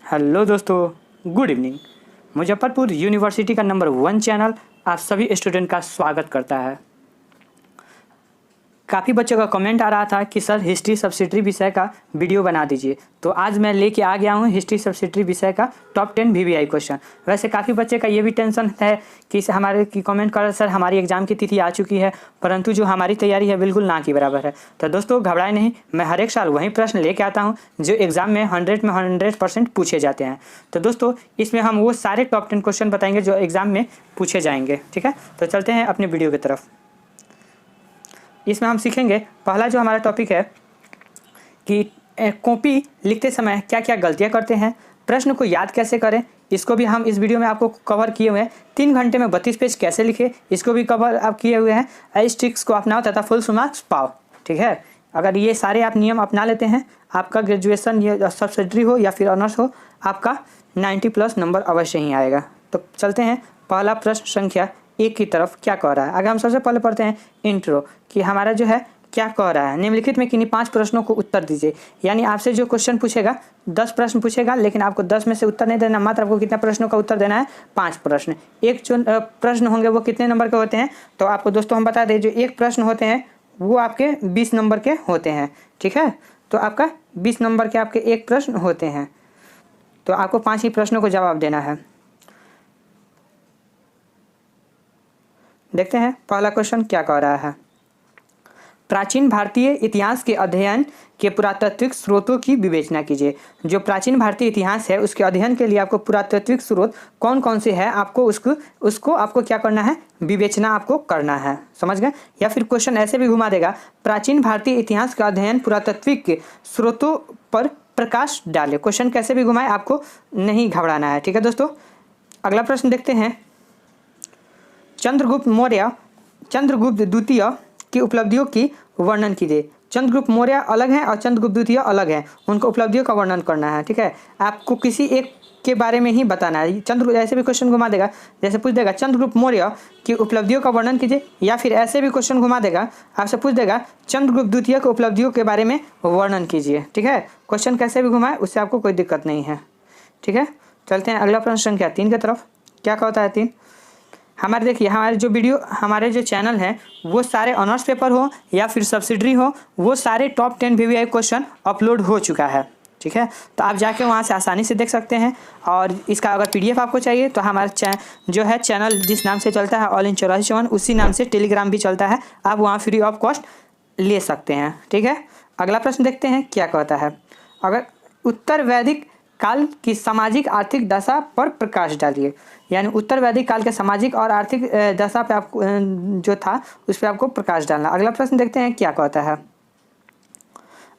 Hello दोस्तों, good evening. Muzaffarpur university का number 1 channel आप सभी स्टूडेंट का स्वागत करता है। काफ़ी बच्चों का कमेंट आ रहा था कि सर हिस्ट्री सब्सिडरी विषय का वीडियो बना दीजिए, तो आज मैं लेके आ गया हूँ हिस्ट्री सब्सिडरी विषय का टॉप 10 वीवीआई क्वेश्चन। वैसे काफ़ी बच्चे का ये भी टेंशन है कि हमारे की कमेंट कर सर हमारी एग्ज़ाम की तिथि आ चुकी है, परंतु जो हमारी तैयारी है बिल्कुल ना की बराबर है। तो दोस्तों घबराए नहीं, मैं हर एक साल वही प्रश्न लेके आता हूँ जो एग्ज़ाम में 100% पूछे जाते हैं। तो दोस्तों इसमें हम वो सारे टॉप 10 क्वेश्चन बताएंगे जो एग्ज़ाम में पूछे जाएंगे। ठीक है, तो चलते हैं अपने वीडियो की तरफ। इसमें हम सीखेंगे, पहला जो हमारा टॉपिक है कि कॉपी लिखते समय क्या क्या गलतियां करते हैं, प्रश्न को याद कैसे करें, इसको भी हम इस वीडियो में आपको कवर किए हुए हैं। 3 घंटे में 32 पेज कैसे लिखे, इसको भी कवर आप किए हुए हैं। इस ट्रिक्स को अपनाओ तथा फुल मार्क्स पाओ। ठीक है, अगर ये सारे आप नियम अपना लेते हैं, आपका ग्रेजुएशन या सब्सिडरी हो या फिर ऑनर्स हो, आपका 90+ नंबर अवश्य ही आएगा। तो चलते हैं पहला प्रश्न संख्या 1 की तरफ। क्या कह रहा है, अगर हम सबसे पहले पढ़ते हैं इंट्रो कि हमारा जो है क्या कह रहा है। निम्नलिखित में किन्हीं 5 प्रश्नों को उत्तर दीजिए। यानी आपसे जो क्वेश्चन पूछेगा 10 प्रश्न पूछेगा, लेकिन आपको 10 में से उत्तर नहीं देना, मात्र आपको कितना प्रश्नों का उत्तर देना है, 5 प्रश्न। एक जो प्रश्न होंगे वो कितने नंबर के होते हैं, तो आपको दोस्तों हम बता दें जो एक प्रश्न होते हैं वो आपके 20 नंबर के होते हैं। ठीक है, तो आपका 20 नंबर के आपके एक प्रश्न होते हैं, तो आपको 5 ही प्रश्नों को जवाब देना है। देखते हैं पहला क्वेश्चन क्या कह रहा है। प्राचीन भारतीय इतिहास के अध्ययन के पुरातात्विक स्रोतों की विवेचना कीजिए। जो प्राचीन भारतीय इतिहास है उसके अध्ययन के लिए आपको पुरातात्विक स्रोत कौन कौन से हैं, आपको उसको आपको क्या करना है, विवेचना आपको करना है। समझ गए? या फिर क्वेश्चन ऐसे भी घुमा देगा, प्राचीन भारतीय इतिहास का अध्ययन पुरातात्विक स्रोतों पर प्रकाश डाले। क्वेश्चन कैसे भी घुमाए आपको नहीं घबराना है। ठीक है दोस्तों, अगला प्रश्न देखते हैं। चंद्रगुप्त द्वितीय की उपलब्धियों की वर्णन कीजिए। चंद्रगुप्त मौर्य अलग हैं और चंद्रगुप्त द्वितीय अलग हैं, उनको उपलब्धियों का वर्णन करना है। ठीक है, आपको किसी एक के बारे में ही बताना है। ऐसे भी क्वेश्चन घुमा देगा, जैसे पूछ देगा चंद्रगुप्त मौर्य की उपलब्धियों का वर्णन कीजिए, या फिर ऐसे भी क्वेश्चन घुमा देगा, आपसे पूछ देगा चंद्रगुप्त द्वितीय की उपलब्धियों के बारे में वर्णन कीजिए। ठीक है, क्वेश्चन कैसे भी घुमाए उससे आपको कोई दिक्कत नहीं है। ठीक है, चलते हैं अगला प्रश्न संख्या 3 की तरफ। क्या कहता है 3। हमारे देखिए हमारे जो चैनल हैं वो सारे ऑनर्स पेपर हो या फिर सब्सिडरी हो, वो सारे टॉप 10 वीवीआई क्वेश्चन अपलोड हो चुका है। ठीक है, तो आप जाके वहाँ से आसानी से देख सकते हैं। और इसका अगर पीडीएफ आपको चाहिए तो हमारा जो है चैनल जिस नाम से चलता है ऑल इन 84 उसी नाम से टेलीग्राम भी चलता है, आप वहाँ फ्री ऑफ कॉस्ट ले सकते हैं। ठीक है, अगला प्रश्न देखते हैं क्या कहता है। अगर उत्तर वैदिक काल की सामाजिक आर्थिक दशा पर प्रकाश डालिए। यानी उत्तर वैदिक काल के सामाजिक और आर्थिक दशा पे आपको जो था उस पर आपको प्रकाश डालना। अगला प्रश्न देखते हैं क्या कहता है।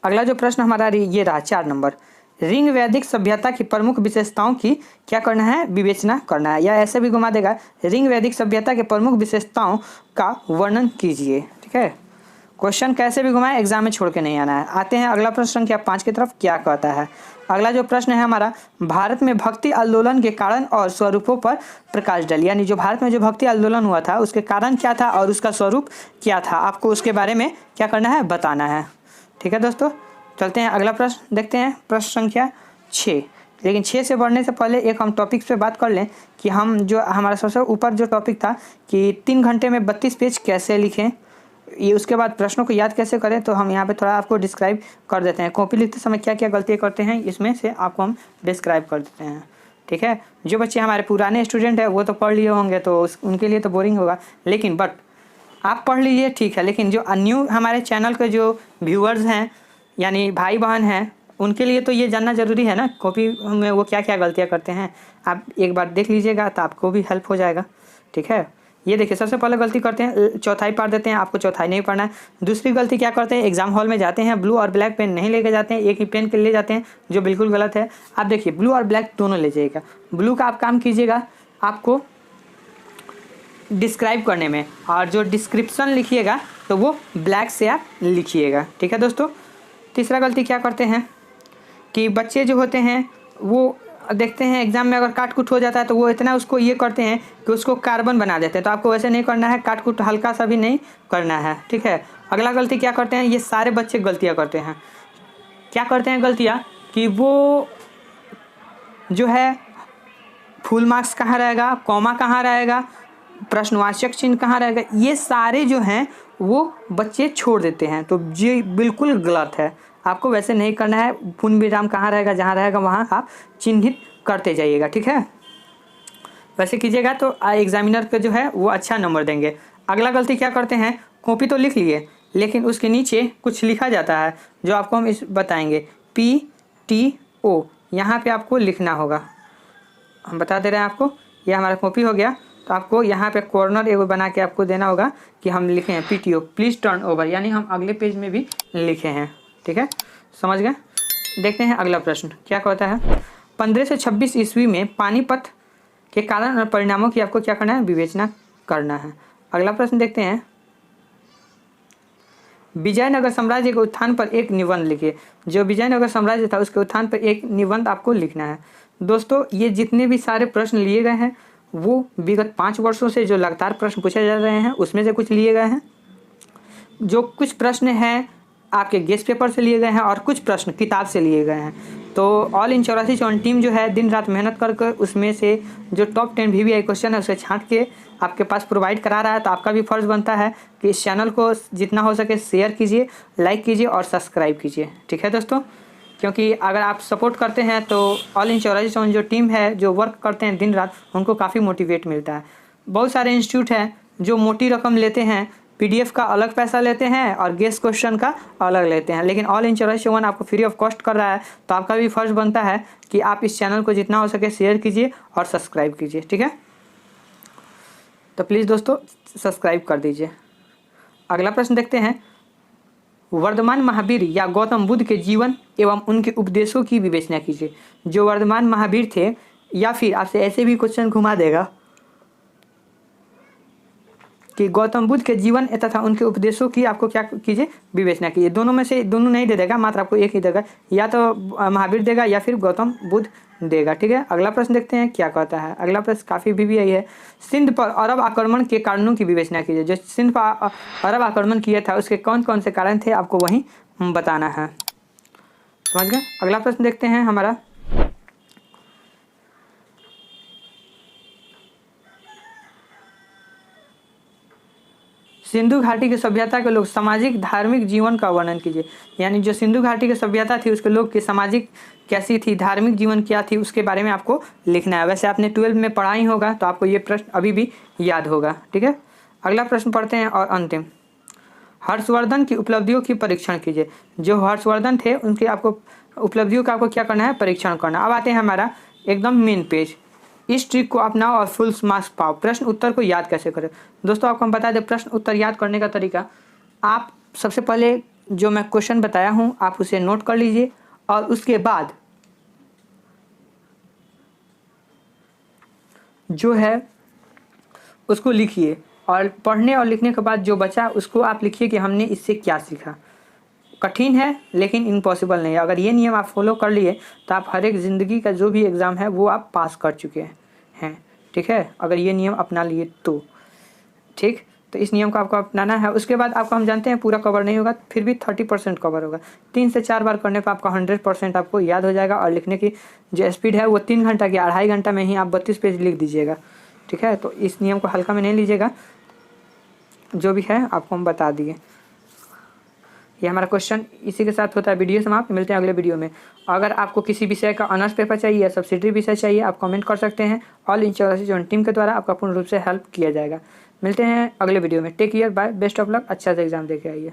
अगला जो प्रश्न हमारा ये रहा 4 नंबर। रिंग वैदिक सभ्यता की प्रमुख विशेषताओं की क्या करना है, विवेचना करना है। या ऐसे भी घुमा देगा, रिंग वैदिक सभ्यता के प्रमुख विशेषताओं का वर्णन कीजिए। ठीक है, क्वेश्चन कैसे भी घुमाए एग्जाम में छोड़ के नहीं आना है। आते हैं अगला प्रश्न संख्या 5 की तरफ। क्या कहता है, अगला जो प्रश्न है हमारा, भारत में भक्ति आंदोलन के कारण और स्वरूपों पर प्रकाश डालिए। यानी जो भारत में जो भक्ति आंदोलन हुआ था उसके कारण क्या था और उसका स्वरूप क्या था, आपको उसके बारे में क्या करना है, बताना है। ठीक है दोस्तों, चलते हैं अगला प्रश्न देखते हैं, प्रश्न संख्या 6। लेकिन 6 से बढ़ने से पहले एक हम टॉपिक पे बात कर लें कि हम जो हमारा सबसे ऊपर जो टॉपिक था कि 3 घंटे में 32 पेज कैसे लिखें, ये उसके बाद प्रश्नों को याद कैसे करें, तो हम यहाँ पे थोड़ा आपको डिस्क्राइब कर देते हैं। कॉपी लिखते समय क्या क्या गलतियाँ करते हैं इसमें से आपको हम डिस्क्राइब कर देते हैं। ठीक है, जो बच्चे हमारे पुराने स्टूडेंट हैं वो तो पढ़ लिए होंगे तो उनके लिए तो बोरिंग होगा, लेकिन बट आप पढ़ लीजिए ठीक है, लेकिन जो न्यू हमारे चैनल के जो व्यूअर्स हैं यानी भाई बहन हैं उनके लिए तो ये जानना ज़रूरी है ना, कॉपी में वो क्या क्या गलतियाँ करते हैं। आप एक बार देख लीजिएगा तो आपको भी हेल्प हो जाएगा। ठीक है, ये देखिए सबसे पहले गलती करते हैं चौथाई पढ़ देते हैं, आपको चौथाई नहीं पढ़ना है। दूसरी गलती क्या करते हैं, एग्जाम हॉल में जाते हैं ब्लू और ब्लैक पेन नहीं लेके जाते हैं, एक ही पेन के ले जाते हैं, जो बिल्कुल गलत है। आप देखिए ब्लू और ब्लैक दोनों ले जाइएगा। ब्लू का आप काम कीजिएगा आपको डिस्क्राइब करने में, और जो डिस्क्रिप्शन लिखिएगा तो वो ब्लैक से आप लिखिएगा। ठीक है दोस्तों, तीसरा गलती क्या करते हैं कि बच्चे जो होते हैं वो देखते हैं एग्जाम में अगर काट कुट हो जाता है तो वो इतना उसको ये करते हैं कि उसको कार्बन बना देते हैं, तो आपको वैसे नहीं करना है, काट कुट हल्का सा भी नहीं करना है। ठीक है, अगला गलती क्या करते हैं, ये सारे बच्चे गलतियां करते हैं। क्या करते हैं गलतियां कि वो जो है फुल मार्क्स कहाँ रहेगा, कॉमा कहाँ रहेगा, प्रश्नवाचक चिन्ह कहाँ रहेगा, ये सारे जो हैं वो बच्चे छोड़ देते हैं। तो ये बिल्कुल गलत है, आपको वैसे नहीं करना है। पूर्ण विराम कहाँ रहेगा, जहाँ रहेगा वहाँ आप चिन्हित करते जाइएगा, ठीक है। वैसे कीजिएगा तो एग्जामिनर का जो है वो अच्छा नंबर देंगे। अगला गलती क्या करते हैं, कॉपी तो लिख लिए लेकिन उसके नीचे कुछ लिखा जाता है जो आपको हम इस बताएंगे, PTO, यहाँ पे आपको लिखना होगा। हम बता दे रहे हैं आपको, यह हमारा कॉपी हो गया, तो आपको यहाँ पे कॉर्नर एगो बना के आपको देना होगा कि हम लिखे हैं PTO, प्लीज़ टर्न ओवर, यानी हम अगले पेज में भी लिखे हैं, ठीक है, समझ गए। देखते हैं अगला प्रश्न क्या कहता है। 15 से 26 ईस्वी में पानीपत के कारण और परिणामों की आपको क्या करना है, विवेचना करना है। अगला प्रश्न देखते हैं। विजयनगर साम्राज्य के उत्थान पर एक निबंध लिखिए। जो विजयनगर साम्राज्य था उसके उत्थान पर एक निबंध आपको लिखना है। दोस्तों ये जितने भी सारे प्रश्न लिए गए हैं वो विगत 5 वर्षों से जो लगातार प्रश्न पूछे जा रहे हैं उसमें से कुछ लिए गए हैं। जो कुछ प्रश्न हैं आपके गेस्ट पेपर से लिए गए हैं और कुछ प्रश्न किताब से लिए गए हैं। तो ऑल इन 84 टीम जो है दिन रात मेहनत कर उसमें से जो टॉप 10 VVI क्वेश्चन है उसे छांट के आपके पास प्रोवाइड करा रहा है। तो आपका भी फर्ज बनता है कि इस चैनल को जितना हो सके शेयर कीजिए, लाइक कीजिए और सब्सक्राइब कीजिए, ठीक है दोस्तों। क्योंकि अगर आप सपोर्ट करते हैं तो ऑल इन 84 जो टीम है जो वर्क करते हैं दिन रात उनको काफ़ी मोटिवेट मिलता है। बहुत सारे इंस्टीट्यूट हैं जो मोटी रकम लेते हैं, PDF का अलग पैसा लेते हैं और गेस्ट क्वेश्चन का अलग लेते हैं, लेकिन ऑल इन 84 आपको फ्री ऑफ कॉस्ट कर रहा है। तो आपका भी फर्ज बनता है कि आप इस चैनल को जितना हो सके शेयर कीजिए और सब्सक्राइब कीजिए, ठीक है। तो प्लीज़ दोस्तों सब्सक्राइब कर दीजिए। अगला प्रश्न देखते हैं। वर्धमान महावीर या गौतम बुद्ध के जीवन एवं उनके उपदेशों की विवेचना कीजिए। जो वर्धमान महावीर थे, या फिर आपसे ऐसे भी क्वेश्चन घुमा देगा कि गौतम बुद्ध के जीवन तथा उनके उपदेशों की आपको क्या कीजिए, विवेचना कीजिए। दोनों में से दोनों नहीं दे देगा, मात्र आपको एक ही देगा, या तो महावीर देगा या फिर गौतम बुद्ध देगा, ठीक है। अगला प्रश्न देखते हैं क्या कहता है। अगला प्रश्न काफ़ी VVI है। सिंध पर अरब आक्रमण के कारणों की विवेचना कीजिए। जो सिंध पर अरब आक्रमण किया था उसके कौन कौन से कारण थे आपको वही बताना है, समझ गए। अगला प्रश्न देखते हैं हमारा। सिंधु घाटी की सभ्यता के लोग सामाजिक धार्मिक जीवन का वर्णन कीजिए। यानी जो सिंधु घाटी की सभ्यता थी उसके लोग की सामाजिक कैसी थी, धार्मिक जीवन क्या थी, उसके बारे में आपको लिखना है। वैसे आपने 12 में पढ़ा ही होगा तो आपको ये प्रश्न अभी भी याद होगा, ठीक है। अगला प्रश्न पढ़ते हैं और अंतिम। हर्षवर्धन की उपलब्धियों की परीक्षण कीजिए। जो हर्षवर्धन थे उनकी आपको उपलब्धियों का आपको क्या करना है, परीक्षण करना। अब आते हैं हमारा एकदम मेन पेज। इस ट्रिक को अपनाओ और फुल मार्क्स पाओ। प्रश्न उत्तर को याद कैसे करें। दोस्तों आपको हम बता दें प्रश्न उत्तर याद करने का तरीका। आप सबसे पहले जो मैं क्वेश्चन बताया हूँ आप उसे नोट कर लीजिए और उसके बाद जो है उसको लिखिए और पढ़ने और लिखने के बाद जो बचा उसको आप लिखिए कि हमने इससे क्या सीखा। कठिन है लेकिन इम्पॉसिबल नहीं है। अगर ये नियम आप फॉलो कर लिए तो आप हर एक ज़िंदगी का जो भी एग्ज़ाम है वो आप पास कर चुके हैं, ठीक है। अगर ये नियम अपना लिए तो ठीक, तो इस नियम को आपको अपनाना है। उसके बाद आपको हम जानते हैं पूरा कवर नहीं होगा फिर भी 30% कवर होगा। 3 से 4 बार करने पर आपका 100% आपको याद हो जाएगा। और लिखने की जो स्पीड है वो 3 घंटा की 2.5 घंटा में ही आप 32 पेज लिख दीजिएगा, ठीक है। तो इस नियम को हल्का में नहीं लीजिएगा, जो भी है आपको हम बता दिए। ये हमारा क्वेश्चन इसी के साथ होता है। वीडियो समाप्त, मिलते हैं अगले वीडियो में। अगर आपको किसी विषय का ऑनर्स पेपर चाहिए या सब्सिडरी विषय चाहिए आप कमेंट कर सकते हैं। ऑल इन 84 टीम के द्वारा आपका पूर्ण रूप से हेल्प किया जाएगा। मिलते हैं अगले वीडियो में। Take care, bye, best of luck, अच्छा से एग्जाम देके आइए।